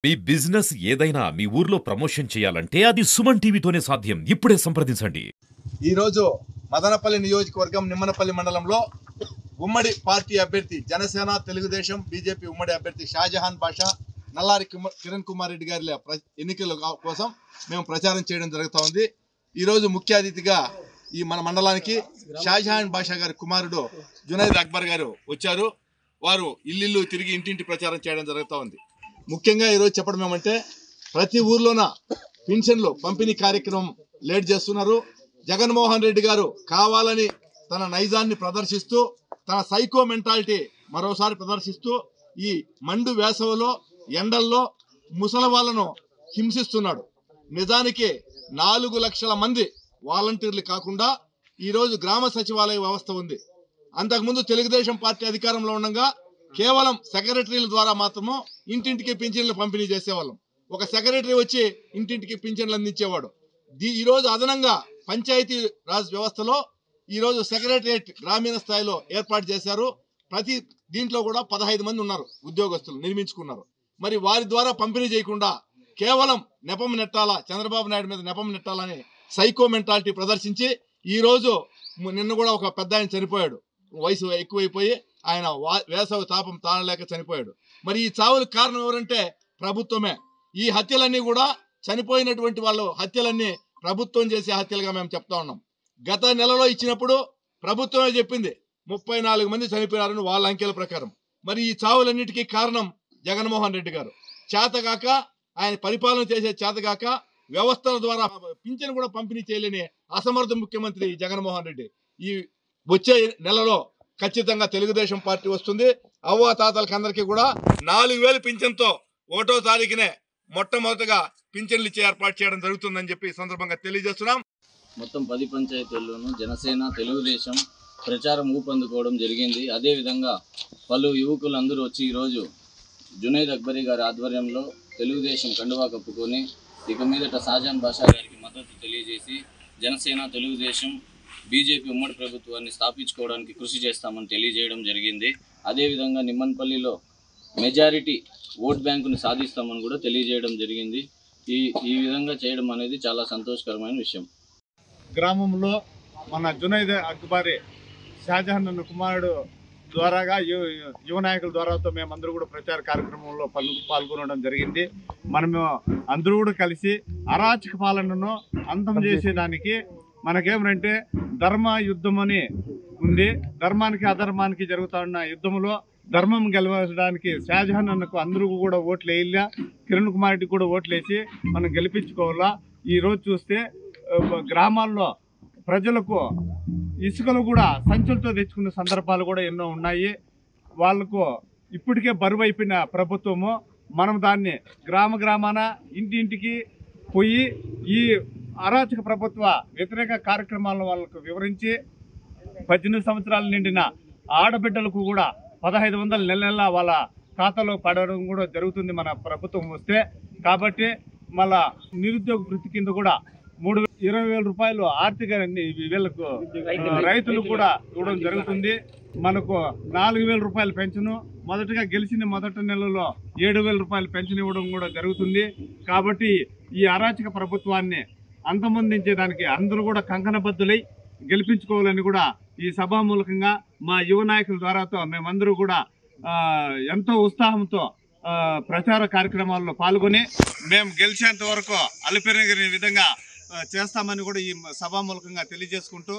మీ business ఏదైనా మీ ఊర్లో promotion చేయాలంటే అది సుమన్ టీవీతోనే సాధ్యం. ఇప్పుడే సంప్రదించండి. ఈ రోజు మదనపల్లి నియోజకవర్గం నిమ్మనపల్లి మండలంలో ఉమ్మడి పార్టీ అభ్యర్థి జనసేన తెలుగుదేశం బీజేపీ ఉమ్మడి అభ్యర్థి షాజహాన్ బాషా నల్లారి కిరణ్ కుమార్ రెడ్డి గారి ఎన్నికల కోసం మేము ప్రచారం చేయడం జరుగుతూ ఉంది. ఈ రోజు ముఖ్య అతిథిగా ఈ మన మండలానికి షాజహాన్ బాషా గారి కుమారుడు జునైద్ అక్బర్ గారు వచ్చారు. వారు ఇల్లు తిరిగి ఇంటింటి ప్రచారం చేయడం జరుగుతూ ఉంది. ముఖ్యంగా ఈరోజు చెప్పడం ఏమంటే ప్రతి ఊర్లోన పెన్షన్లు పంపిణీ కార్యక్రమం లేట్ చేస్తున్నారు. జగన్మోహన్ రెడ్డి గారు కావాలని తన నైజాన్ని ప్రదర్శిస్తూ తన సైకో మెంటాలిటీ మరోసారి ప్రదర్శిస్తూ ఈ మండు వేసవిలో ఎండల్లో ముసలి వాళ్ళను హింసిస్తున్నాడు. నిజానికి 4 లక్షల మంది వాలంటీర్లు కాకుండా ఈరోజు గ్రామ సచివాలయ వ్యవస్థ ఉంది. అంతకుముందు తెలుగుదేశం పార్టీ అధికారంలో ఉండగా కేవలం సెక్రటరీల ద్వారా మాత్రము ఇంటింటికి పింఛన్లు పంపిణీ చేసేవాళ్ళం. ఒక సెక్రటరీ వచ్చి ఇంటింటికి పింఛన్లు అందించేవాడు. ఈరోజు అదనంగా పంచాయతీ రాజ్ వ్యవస్థలో ఈరోజు సెక్రటరియట్ గ్రామీణ స్థాయిలో ఏర్పాటు చేశారు. ప్రతి దీంట్లో కూడా 15 మంది ఉన్నారు ఉద్యోగస్తులు నిర్మించుకున్నారు. మరి వారి ద్వారా పంపిణీ చేయకుండా కేవలం నెపం నెట్టాలా, చంద్రబాబు నాయుడు మీద నెపం నెట్టాలని సైకో మెంటాలిటీ ప్రదర్శించి ఈరోజు నిన్న కూడా ఒక పెద్ద ఆయన చనిపోయాడు. వయసు ఎక్కువైపోయి ఆయన వేసవి తాపం తాళలేక చనిపోయాడు. మరి ఈ చావులకు కారణం ఎవరంటే ప్రభుత్వమే. ఈ హత్యలన్నీ కూడా చనిపోయినటువంటి వాళ్ళు హత్యలన్నీ ప్రభుత్వం చేసే హత్యలుగా మేము చెప్తా ఉన్నాం. గత నెలలో ఇచ్చినప్పుడు ప్రభుత్వమే చెప్పింది 34 మంది చనిపోయారని వాళ్ళ అంకెల ప్రకారం. మరి ఈ చావులన్నిటికీ కారణం జగన్మోహన్ రెడ్డి గారు. చేతగాక ఆయన పరిపాలన చేసే చేతగాక వ్యవస్థల ద్వారా పింఛను కూడా పంపిణీ చేయలేని అసమర్థ ముఖ్యమంత్రి జగన్మోహన్ రెడ్డి. ఈ వచ్చే నెలలో ఖచ్చితంగా తెలుగుదేశం పార్టీ వస్తుంది. అవ్వాతాతలకి అందరికీ కూడా 4000 పింఛన్తో 1వ తారీఖునే మొట్టమొదటిగా పింఛన్లు ఇచ్చే ఏర్పాటు చేయడం జరుగుతుందని చెప్పి ఈ సందర్భంగా తెలియజేస్తున్నాం. మొత్తం 10 పంచాయతీల్లోనూ జనసేన తెలుగుదేశం ప్రచారం ఊపందుకోవడం జరిగింది. అదేవిధంగా పలు యువకులందరూ వచ్చి ఈరోజు జునైద్ అక్బరీ గారి ఆధ్వర్యంలో తెలుగుదేశం కండువా కప్పుకొని ఇక మీదట షాజహాన్ బాషా గారికి మద్దతు తెలియజేసి జనసేన తెలుగుదేశం బీజేపీ ఉమ్మడి ప్రభుత్వాన్ని స్థాపించుకోవడానికి కృషి చేస్తామని తెలియజేయడం జరిగింది. అదేవిధంగా నిమ్మన్పల్లిలో మెజారిటీ ఓట్ బ్యాంకుని సాధిస్తామని కూడా తెలియజేయడం జరిగింది. ఈ విధంగా చేయడం అనేది చాలా సంతోషకరమైన విషయం. గ్రామంలో మన జునైద్ అక్బరీ షాజహాన్ కుమారుడు ద్వారాగా యువ నాయకుల ద్వారాతో మేమందరూ కూడా ప్రచార కార్యక్రమంలో పాల్గొనడం జరిగింది. మనము అందరూ కూడా కలిసి అరాచక పాలనను అంతం చేసేదానికి మనకేమంటే ధర్మ యుద్ధం అని ఉంది. ధర్మానికి అధర్మానికి జరుగుతున్న యుద్ధంలో ధర్మం గెలవడానికి షాజహాన్ అన్నకు అందరూ కూడా ఓట్లు వేయాలా, కిరణ్ కుమార్ రెడ్డికి కూడా ఓట్లు వేసి మనం గెలిపించుకోవాలా. ఈరోజు చూస్తే గ్రామాల్లో ప్రజలకు ఇసుకలు కూడా సంచులతో తెచ్చుకునే సందర్భాలు కూడా ఎన్నో ఉన్నాయి. వాళ్ళకు ఇప్పటికే బరువు అయిపోయిన ప్రభుత్వము మనం దాన్ని గ్రామాన ఇంటింటికి పోయి ఈ అరాచక ప్రభుత్వ వ్యతిరేక కార్యక్రమాలను వాళ్ళకు వివరించి 18 సంవత్సరాలు నిండిన ఆడబిడ్డలకు కూడా 1500 నెల వాళ్ళ ఖాతాలో పడడం కూడా జరుగుతుంది మన ప్రభుత్వం వస్తే. కాబట్టి మళ్ళా నిరుద్యోగ వృత్తి కింద కూడా 20,000 రూపాయలు ఆర్థిక వీళ్ళకు రైతులు కూడా ఇవ్వడం జరుగుతుంది. మనకు 4,000 రూపాయలు పెన్షను, మొదటగా గెలిచిన మొదటి నెలలో 7,000 రూపాయలు పెన్షన్ ఇవ్వడం కూడా జరుగుతుంది. కాబట్టి ఈ అరాచక ప్రభుత్వాన్ని అంతమొందించేదానికి అందరూ కూడా కంకణబద్దులై గెలిపించుకోవాలని కూడా ఈ సభామూలకంగా మా యువ నాయకుల ద్వారాతో మేమందరూ కూడా ఎంతో ఉత్సాహంతో ప్రచార కార్యక్రమాల్లో పాల్గొని మేము గెలిచేంత వరకు అలుపెరగని విధంగా చేస్తామని కూడా ఈ సభామూలకంగా తెలియజేసుకుంటూ